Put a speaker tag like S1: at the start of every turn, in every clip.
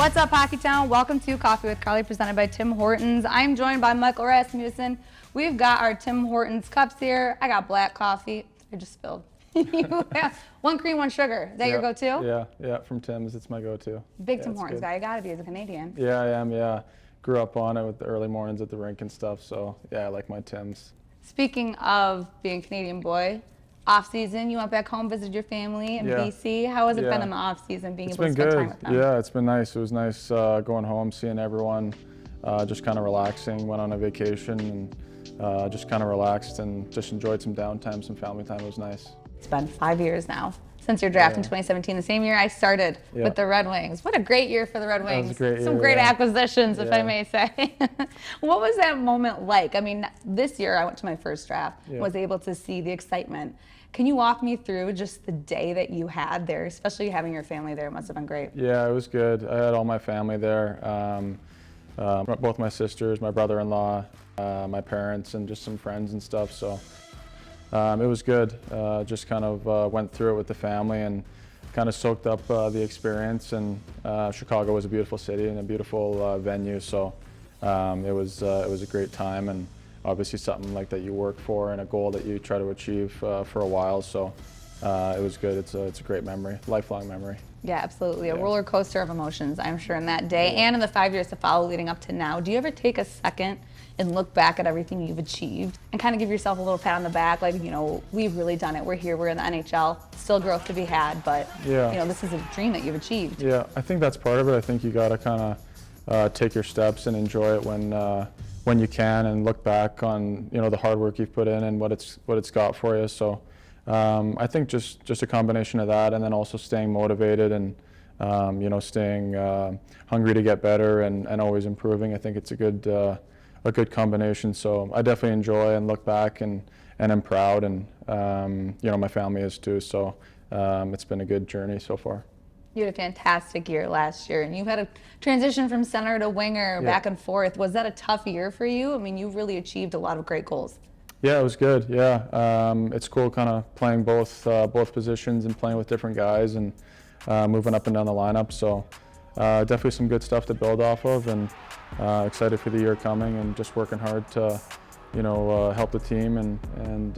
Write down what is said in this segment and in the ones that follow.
S1: What's up, Hockey Town? Welcome to Coffee with Carley, presented by Tim Hortons. I'm joined by Michael Rasmussen. We've got our Tim Hortons cups here. I got black coffee. I just spilled. You have one cream, one sugar. Is that your go-to?
S2: Yeah, from Tim's. It's my go-to.
S1: Big Tim Hortons guy. You gotta be as a Canadian.
S2: Yeah, I am, yeah. Grew up on it with the early mornings at the rink and stuff, so yeah, I like my Tim's.
S1: Speaking of being a Canadian boy, off-season, you went back home, visited your family in BC. How has it been in the off-season, being able to spend time with them?
S2: Yeah, it's been nice. It was nice going home, seeing everyone, just kind of relaxing. Went on a vacation and just kind of relaxed and just enjoyed some downtime, some family time. It was nice.
S1: It's been 5 years now since your draft in 2017, the same year I started with the Red Wings. What a great year for the Red Wings.
S2: That was a great year,
S1: some great acquisitions, if I may say. What was that moment like? I mean, this year I went to my first draft, was able to see the excitement. Can you walk me through just the day that you had there, especially having your family there? It must have been great.
S2: Yeah, it was good. I had all my family there, both my sisters, my brother-in-law, my parents, and just some friends and stuff. So it was good. Just kind of went through it with the family and kind of soaked up the experience. And Chicago was a beautiful city and a beautiful venue, so it was a great time, and obviously something like that you work for and a goal that you try to achieve for a while. So it was good. It's a great memory, lifelong memory.
S1: Yeah, absolutely. A roller coaster of emotions, I'm sure, in that day and in the 5 years to follow leading up to now. Do you ever take a second and look back at everything you've achieved and kind of give yourself a little pat on the back, like, you know, we've really done it. We're here. We're in the NHL. Still growth to be had, but you know, this is a dream that you've achieved.
S2: Yeah, I think that's part of it. I think you got to kind of take your steps and enjoy it when you can, and look back on, you know, the hard work you've put in and what it's got for you. So I think just a combination of that, and then also staying motivated and you know, staying hungry to get better and always improving. I think it's a good combination. So I definitely enjoy and look back and I'm proud, and you know, my family is too. So it's been a good journey so far.
S1: You had a fantastic year last year, and you had a transition from center to winger back and forth. Was that a tough year for you? I mean, you really achieved a lot of great goals.
S2: Yeah, it was good. Yeah, it's cool kind of playing both positions and playing with different guys and moving up and down the lineup. So definitely some good stuff to build off of, and excited for the year coming, and just working hard to, you know, help the team and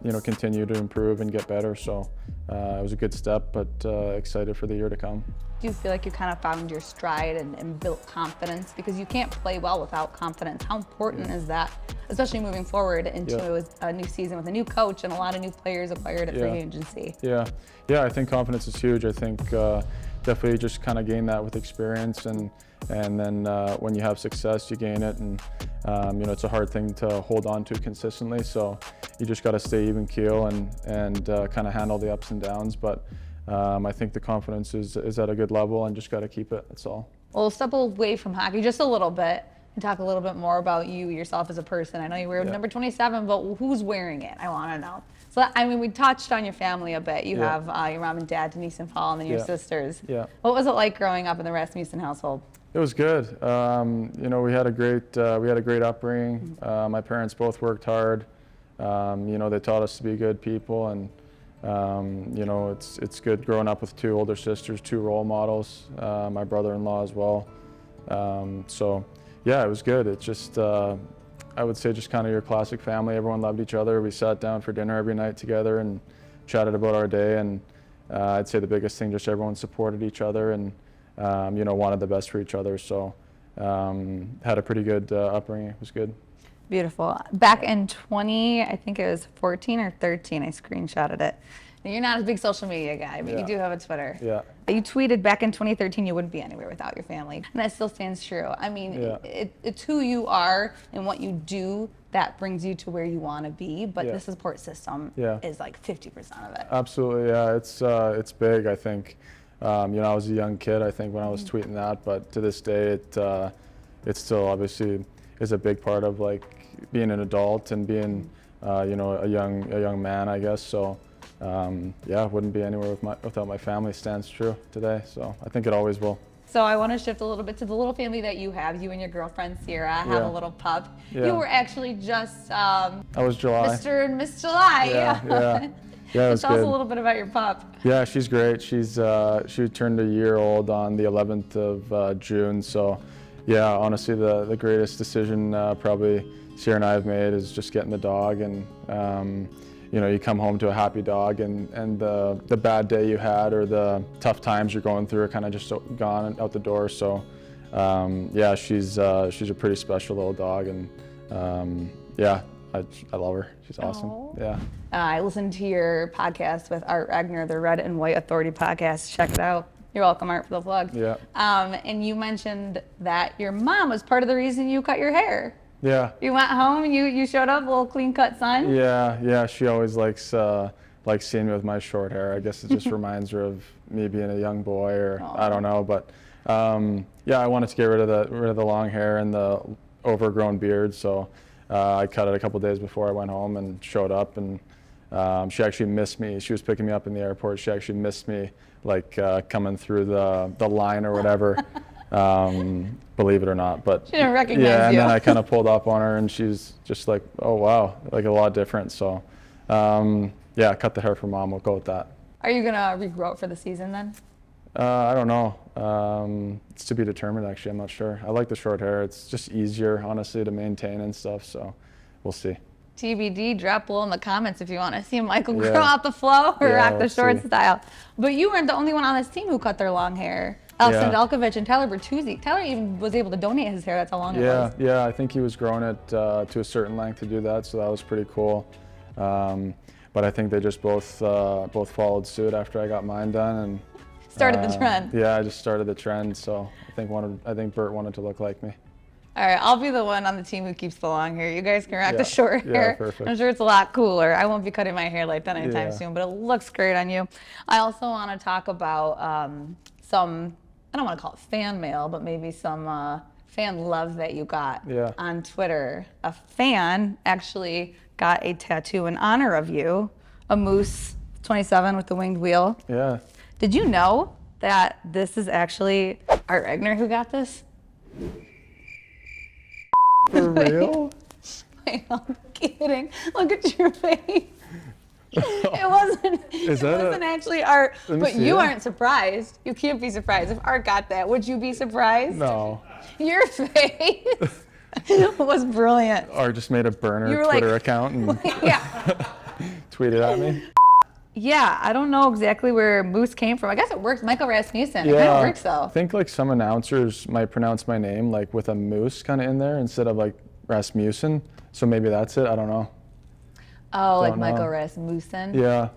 S2: you know, continue to improve and get better. So it was a good step, but excited for the year to come.
S1: Do you feel like you kind of found your stride and built confidence? Because you can't play well without confidence. How important is that, especially moving forward into a new season with a new coach and a lot of new players acquired at free agency? Yeah,
S2: I think confidence is huge. I think definitely just kind of gain that with experience, and then when you have success, you gain it, and you know, it's a hard thing to hold on to consistently. So you just got to stay even keel and kind of handle the ups and downs. But I think the confidence is at a good level, and just got to keep it. That's all.
S1: Well, we'll step away from hockey just a little bit and talk a little bit more about yourself as a person. I know you wear number 27, but who's wearing it? I want to know. So, I mean, we touched on your family a bit. You have your mom and dad, Denise and Paul, and then your sisters.
S2: Yeah.
S1: What was it like growing up in the Rasmussen household?
S2: It was good. You know, we had a great upbringing. My parents both worked hard. You know, they taught us to be good people, and you know, it's good growing up with two older sisters, two role models. My brother-in-law as well. So yeah, it was good. It's just I would say just kind of your classic family. Everyone loved each other. We sat down for dinner every night together and chatted about our day. And I'd say the biggest thing, just everyone supported each other and you know, wanted the best for each other. So had a pretty good upbringing. It was good.
S1: Beautiful. Back in I think it was 14 or 13, I screenshotted it. Now, you're not a big social media guy, but you do have a Twitter.
S2: Yeah.
S1: You tweeted back in 2013 you wouldn't be anywhere without your family, and that still stands true. I mean, it's who you are and what you do that brings you to where you want to be, but the support system is like 50% of it.
S2: Absolutely, yeah. It's big, I think. You know, I was a young kid, I think, when I was tweeting that, but to this day, it still obviously is a big part of, like, being an adult and being, you know, a young man, I guess. So, yeah, wouldn't be anywhere without my family. Stands true today. So I think it always will.
S1: So I want to shift a little bit to the little family that you have. You and your girlfriend Sierra have a little pup. You were actually just
S2: I was July.
S1: Mr. and Miss July.
S2: Yeah. Yeah, it was
S1: Tell us
S2: good.
S1: a little bit about your pup.
S2: Yeah, she's great. She turned a year old on the 11th of June. So, yeah, honestly, the greatest decision probably Sierra and I have made is just getting the dog. And you come home to a happy dog, and the bad day you had or the tough times you're going through are kind of just gone out the door. So, yeah, she's a pretty special little dog, and yeah, I love her. She's awesome.
S1: Aww.
S2: Yeah.
S1: I listened to your podcast with Art Regner, the Red and White Authority podcast. Check it out. You're welcome, Art, for the plug.
S2: Yeah.
S1: And you mentioned that your mom was part of the reason you cut your hair.
S2: Yeah.
S1: You went home and you showed up, a little clean cut son.
S2: Yeah. She always likes seeing me with my short hair. I guess it just reminds her of me being a young boy, or
S1: Aww.
S2: I don't know. But yeah, I wanted to get rid of the long hair and the overgrown beard, so I cut it a couple days before I went home and showed up. And she actually missed me. She was picking me up in the airport. She actually missed me, like coming through the line or whatever. Believe it or not, but
S1: She didn't recognize
S2: yeah, and
S1: you.
S2: then I kind of pulled up on her, and she's just like, "Oh wow, like a lot different." So, yeah, cut the hair for mom. We'll go with that.
S1: Are you gonna regrow it for the season then?
S2: I don't know. It's to be determined. Actually, I'm not sure. I like the short hair. It's just easier, honestly, to maintain and stuff. So, we'll see.
S1: TBD, drop below in the comments if you want to see Michael
S2: Yeah.
S1: grow out the flow or
S2: Yeah,
S1: rock the
S2: we'll
S1: short
S2: see.
S1: style. But you weren't the only one on this team who cut their long hair. Elson
S2: Yeah.
S1: Delkovich and Tyler Bertuzzi. Tyler even was able to donate his hair. That's how long it was.
S2: Yeah. I think he was growing it to a certain length to do that, so that was pretty cool. But I think they just both followed suit after I got mine done, and
S1: Started the trend.
S2: Yeah, I just started the trend. So I think Bert wanted to look like me.
S1: All right, I'll be the one on the team who keeps the long hair. You guys can rock the
S2: Yeah.
S1: short
S2: Yeah,
S1: hair.
S2: perfect.
S1: I'm sure it's a lot cooler. I won't be cutting my hair like that anytime
S2: Yeah.
S1: soon, but it looks great on you. I also want to talk about some, I don't want to call it fan mail, but maybe some fan love that you got
S2: Yeah.
S1: on Twitter. A fan actually got a tattoo in honor of you, a moose 27 with the winged wheel.
S2: Yeah.
S1: Did you know that this is actually Art Regner who got this?
S2: For real?
S1: Wait, I'm kidding. Look at your face. It wasn't.
S2: Is
S1: it
S2: that
S1: wasn't actually Art.
S2: Let me
S1: But
S2: see
S1: you
S2: it.
S1: aren't surprised. You can't be surprised if Art got that. Would you be surprised?
S2: No.
S1: Your face was brilliant.
S2: Or just made a burner
S1: You were
S2: Twitter
S1: like-
S2: account and
S1: Yeah.
S2: tweeted at me.
S1: Yeah. I don't know exactly where Moose came from. I guess it works. Michael Rasmussen. It kind
S2: Yeah.
S1: of works
S2: I
S1: though.
S2: think like some announcers might pronounce my name like with a moose kind of in there instead of like Rasmussen. So maybe that's it. I don't know.
S1: Oh, like
S2: don't know.
S1: Michael Rasmussen.
S2: Yeah.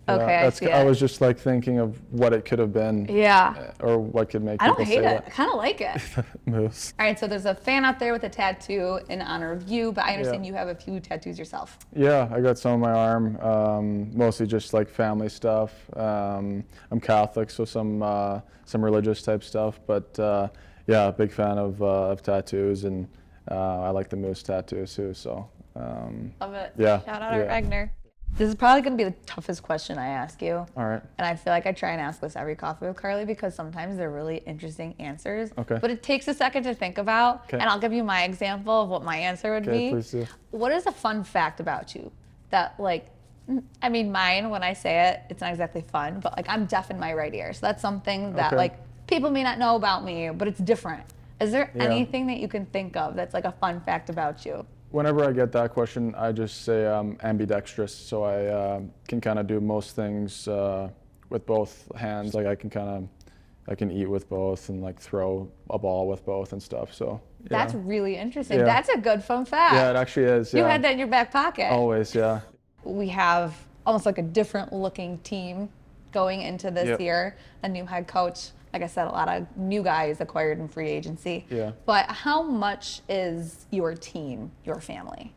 S1: Okay, I see
S2: I
S1: it.
S2: was just like thinking of what it could have been.
S1: Yeah.
S2: Or what could make
S1: I
S2: people
S1: don't hate
S2: say
S1: it. I kind of like it.
S2: that. Moose.
S1: All right, so there's a fan out there with a tattoo in honor of you, but I understand you have a few tattoos yourself.
S2: Yeah, I got some on my arm, mostly just like family stuff. I'm Catholic, so some religious type stuff. But yeah, big fan of tattoos, and I like the moose tattoos too. So
S1: Love it.
S2: Yeah,
S1: Shout out Art
S2: yeah.
S1: Regner. This is probably going to be the toughest question I ask you.
S2: all right.
S1: And I feel like I try and ask this every coffee with Carly because sometimes they're really interesting answers.
S2: Okay.
S1: But it takes a second to think about.
S2: Okay.
S1: And I'll give you my example of what my answer would
S2: Okay,
S1: be.
S2: please do.
S1: What is a fun fact about you that, like, I mean, mine, when I say it, it's not exactly fun, but like I'm deaf in my right ear. So that's something that
S2: Okay.
S1: like people may not know about me, but it's different. Is there
S2: Yeah.
S1: anything that you can think of that's like a fun fact about you?
S2: Whenever I get that question, I just say I'm ambidextrous, so I can kind of do most things with both hands. Like I can eat with both and like throw a ball with both and stuff. So yeah.
S1: That's really interesting.
S2: Yeah.
S1: That's a good fun fact.
S2: Yeah, it actually is.
S1: You
S2: Yeah.
S1: had that in your back pocket.
S2: Always, yeah.
S1: We have almost like a different looking team going into this
S2: Yep.
S1: year. A new head coach. Like I said, a lot of new guys acquired in free agency.
S2: Yeah.
S1: But how much is your team your family?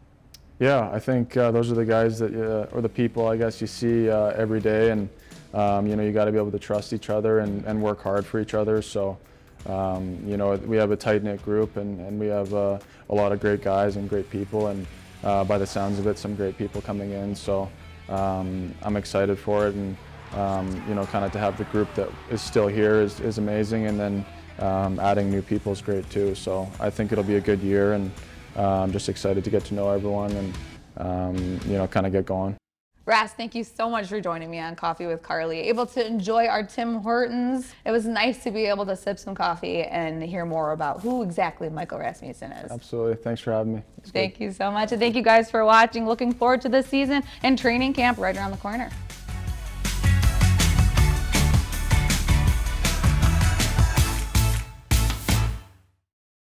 S2: Yeah, I think those are the guys that, or the people, I guess, you see every day, and you got to be able to trust each other and work hard for each other. So, we have a tight-knit group, and we have a lot of great guys and great people, and by the sounds of it, some great people coming in. So, I'm excited for it, and kind of to have the group that is still here is amazing, and then adding new people is great too. So, I think it'll be a good year, and I'm just excited to get to know everyone and, kind of get going.
S1: Ras, thank you so much for joining me on Coffee with Carley. Able to enjoy our Tim Hortons. It was nice to be able to sip some coffee and hear more about who exactly Michael Rasmussen is.
S2: Absolutely. Thanks for having me.
S1: Thank you so much. And thank you guys for watching. Looking forward to this season and training camp right around the corner.